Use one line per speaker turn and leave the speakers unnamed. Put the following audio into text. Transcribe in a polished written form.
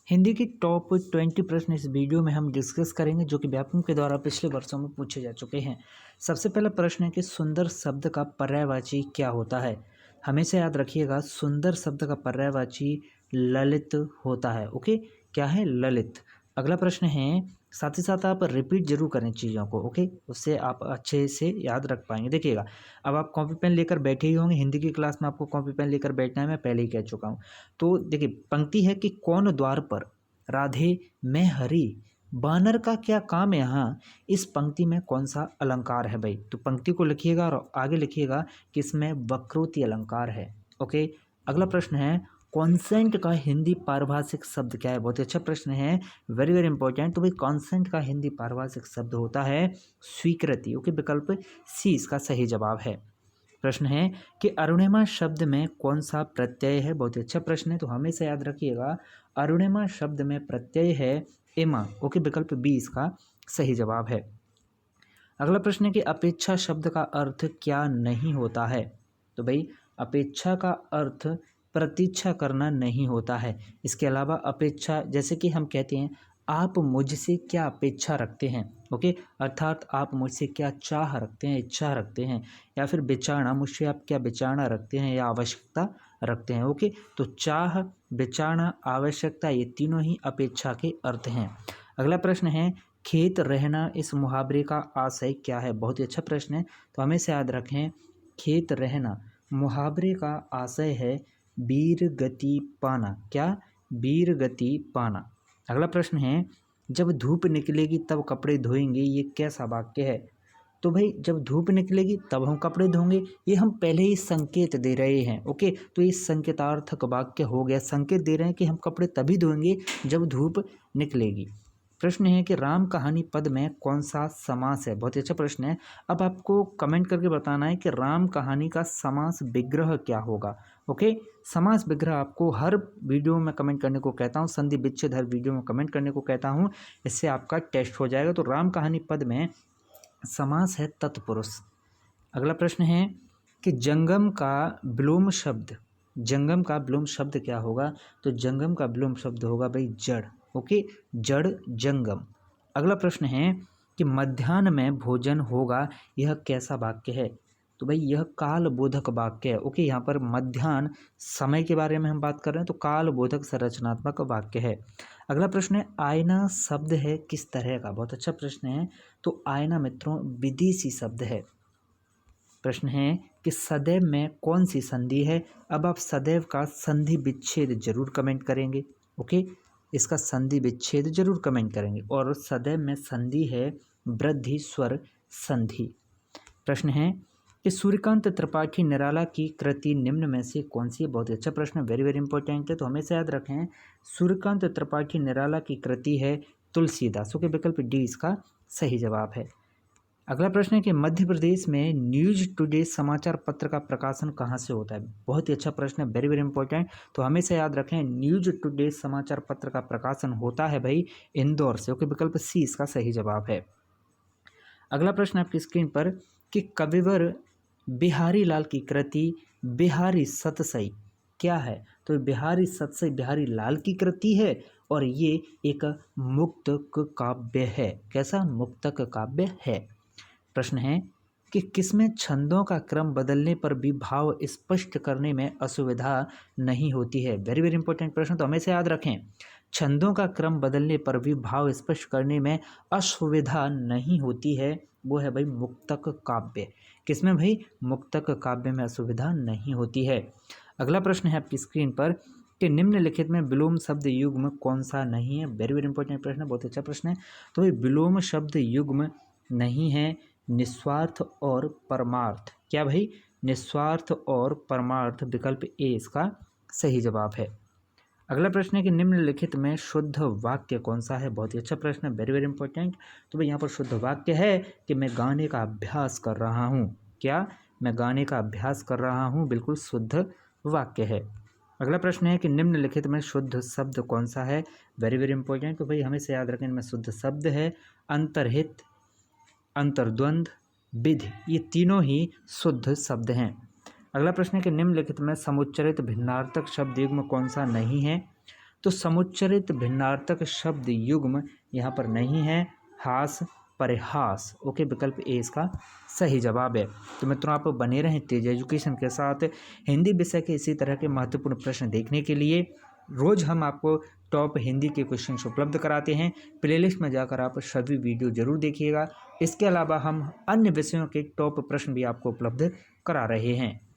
हिंदी की टॉप 20 प्रश्न इस वीडियो में हम डिस्कस करेंगे जो कि व्याकरण के द्वारा पिछले वर्षों में पूछे जा चुके हैं। सबसे पहला प्रश्न है कि सुंदर शब्द का पर्यायवाची क्या होता है। हमेशा याद रखिएगा, सुंदर शब्द का पर्यायवाची ललित होता है। ओके, क्या है? ललित। अगला प्रश्न है, साथ ही साथ आप रिपीट जरूर करें चीज़ों को। ओके, उससे आप अच्छे से याद रख पाएंगे। देखिएगा, अब आप कॉपी पेन लेकर बैठे ही होंगे। हिंदी की क्लास में आपको कॉपी पेन लेकर बैठना है, मैं पहले ही कह चुका हूँ। तो देखिए, पंक्ति है कि कौन द्वार पर राधे मैं हरि, बानर का क्या काम है यहाँ। इस पंक्ति में कौन सा अलंकार है भाई? तो पंक्ति को लिखिएगा और आगे लिखिएगा कि इसमें वक्रोक्ति अलंकार है। ओके, अगला प्रश्न है, कॉन्सेंट का हिंदी पारिभाषिक शब्द क्या है? बहुत ही अच्छा प्रश्न है, वेरी वेरी इंपॉर्टेंट। तो भाई कॉन्सेंट का हिंदी पारिभाषिक शब्द होता है स्वीकृति। ओके, विकल्प सी इसका सही जवाब है। प्रश्न है कि अरुणिमा शब्द में कौन सा प्रत्यय है? बहुत ही अच्छा प्रश्न है, तो हमेशा याद रखिएगा, अरुणिमा शब्द में प्रत्यय है इमा। ओके, विकल्प बी इसका सही जवाब है। अगला प्रश्न है कि अपेक्षा शब्द का अर्थ क्या नहीं होता है? तो भाई अपेक्षा का अर्थ प्रतीक्षा करना नहीं होता है। इसके अलावा अपेक्षा, जैसे कि हम कहते हैं आप मुझसे क्या अपेक्षा रखते हैं। ओके, अर्थात आप मुझसे क्या चाह रखते हैं, इच्छा रखते हैं। या फिर विचारणा, मुझसे आप क्या विचारणा रखते हैं या आवश्यकता रखते हैं। ओके, तो चाह, विचारणा, आवश्यकता, ये तीनों ही अपेक्षा के अर्थ हैं। अगला प्रश्न है, खेत रहना इस मुहावरे का आशय क्या है? बहुत ही अच्छा प्रश्न है, तो हमेशा याद रखें, खेत रहना मुहावरे का आशय है वीर गति पाना। क्या? वीर गति पाना। अगला प्रश्न है, जब धूप निकलेगी तब कपड़े धोएंगे, ये कैसा वाक्य है? तो भाई जब धूप निकलेगी तब हम कपड़े धोंगे, ये हम पहले ही संकेत दे रहे हैं। ओके, तो ये संकेतार्थक वाक्य हो गया, संकेत दे रहे हैं कि हम कपड़े तभी धोएंगे जब धूप निकलेगी। प्रश्न है कि राम कहानी पद में कौन सा समास है? बहुत ही अच्छा प्रश्न है। अब आपको कमेंट करके बताना है कि राम कहानी का समास विग्रह क्या होगा। ओके, समास विग्रह आपको हर वीडियो में कमेंट करने को कहता हूँ, संधि विच्छेद हर वीडियो में कमेंट करने को कहता हूँ, इससे आपका टेस्ट हो जाएगा। तो राम कहानी पद में समास है तत्पुरुष। अगला प्रश्न है कि जंगम का विलोम शब्द, जंगम का विलोम शब्द क्या होगा? तो जंगम का विलोम शब्द होगा भाई जड़। ओके, जड़ जंगम। अगला प्रश्न है कि मध्याह्न में भोजन होगा, यह कैसा वाक्य है? तो भाई यह काल बोधक वाक्य है। ओके, यहाँ पर मध्याह्न समय के बारे में हम बात कर रहे हैं, तो काल बोधक संरचनात्मक वाक्य है। अगला प्रश्न है, आईना शब्द है किस तरह का? बहुत अच्छा प्रश्न है। तो आईना मित्रों विदेशी शब्द है। प्रश्न है कि सदैव में कौन सी संधि है? अब आप सदैव का संधि विच्छेद जरूर कमेंट करेंगे। ओके, इसका संधि विच्छेद जरूर कमेंट करेंगे। और सदैव में संधि है वृद्धि स्वर संधि। प्रश्न है कि सूर्यकांत त्रिपाठी निराला की कृति निम्न में से कौन सी है? बहुत ही अच्छा प्रश्न, वेरी वेरी इंपॉर्टेंट है, तो हमेशा याद रखें, सूर्यकांत त्रिपाठी निराला की कृति है तुलसीदास। के विकल्प डी इसका सही जवाब है। अगला प्रश्न है कि मध्य प्रदेश में न्यूज टुडे समाचार पत्र का प्रकाशन कहाँ से होता है? बहुत ही अच्छा प्रश्न है, वेरी वेरी इंपॉर्टेंट, तो हमेशा याद रखें, न्यूज टुडे समाचार पत्र का प्रकाशन होता है भाई इंदौर से। ओके, विकल्प सी इसका सही जवाब है। अगला प्रश्न आपकी स्क्रीन पर कि कविवर बिहारी लाल की कृति बिहारी सतसई क्या है? तो बिहारी सतसई बिहारी लाल की कृति है और ये एक मुक्तक काव्य है। कैसा? मुक्तक काव्य है। प्रश्न है कि किसमें छंदों का क्रम बदलने पर भी भाव स्पष्ट करने में असुविधा नहीं होती है? वेरी वेरी इंपॉर्टेंट प्रश्न, तो हमेशा याद रखें, छंदों का क्रम बदलने पर भी भाव स्पष्ट करने में असुविधा नहीं होती है, वो है भाई मुक्तक काव्य। किसमें भाई? मुक्तक काव्य में असुविधा नहीं होती है। अगला प्रश्न है आपकी स्क्रीन पर कि निम्नलिखित में विलोम शब्द युग्म कौन सा नहीं है? वेरी वेरी इंपॉर्टेंट प्रश्न, बहुत अच्छा प्रश्न है। तो ये विलोम शब्द युग्म नहीं है निस्वार्थ और परमार्थ। क्या भाई? निस्वार्थ और परमार्थ, विकल्प ए इसका सही जवाब है। अगला प्रश्न है कि निम्नलिखित में शुद्ध वाक्य कौन सा है? बहुत ही अच्छा प्रश्न है, वेरी वेरी इंपॉर्टेंट। तो भाई यहाँ पर शुद्ध वाक्य है कि मैं गाने का अभ्यास कर रहा हूँ। क्या? मैं गाने का अभ्यास कर रहा हूँ, बिल्कुल शुद्ध वाक्य है। अगला प्रश्न है कि निम्नलिखित में शुद्ध शब्द कौन सा है? वेरी वेरी इंपॉर्टेंट, तो भाई हमेशा याद रखें, इनमें शुद्ध शब्द है अंतर्हित, अंतर्द्वंद, विधि, ये तीनों ही शुद्ध शब्द हैं। अगला प्रश्न है कि निम्नलिखित में समुच्चरित भिन्नार्थक शब्द युग्म कौन सा नहीं है? तो समुच्चरित भिन्नार्थक शब्द युग्म यहाँ पर नहीं है, हास परिहास। ओके, विकल्प ए इसका सही जवाब है। तो मित्रों, आप बने रहें तेज एजुकेशन के साथ। हिंदी विषय के इसी तरह के महत्वपूर्ण प्रश्न देखने के लिए रोज़ हम आपको टॉप हिंदी के क्वेश्चंस उपलब्ध कराते हैं। प्लेलिस्ट में जाकर आप सभी वीडियो जरूर देखिएगा। इसके अलावा हम अन्य विषयों के टॉप प्रश्न भी आपको उपलब्ध करा रहे हैं।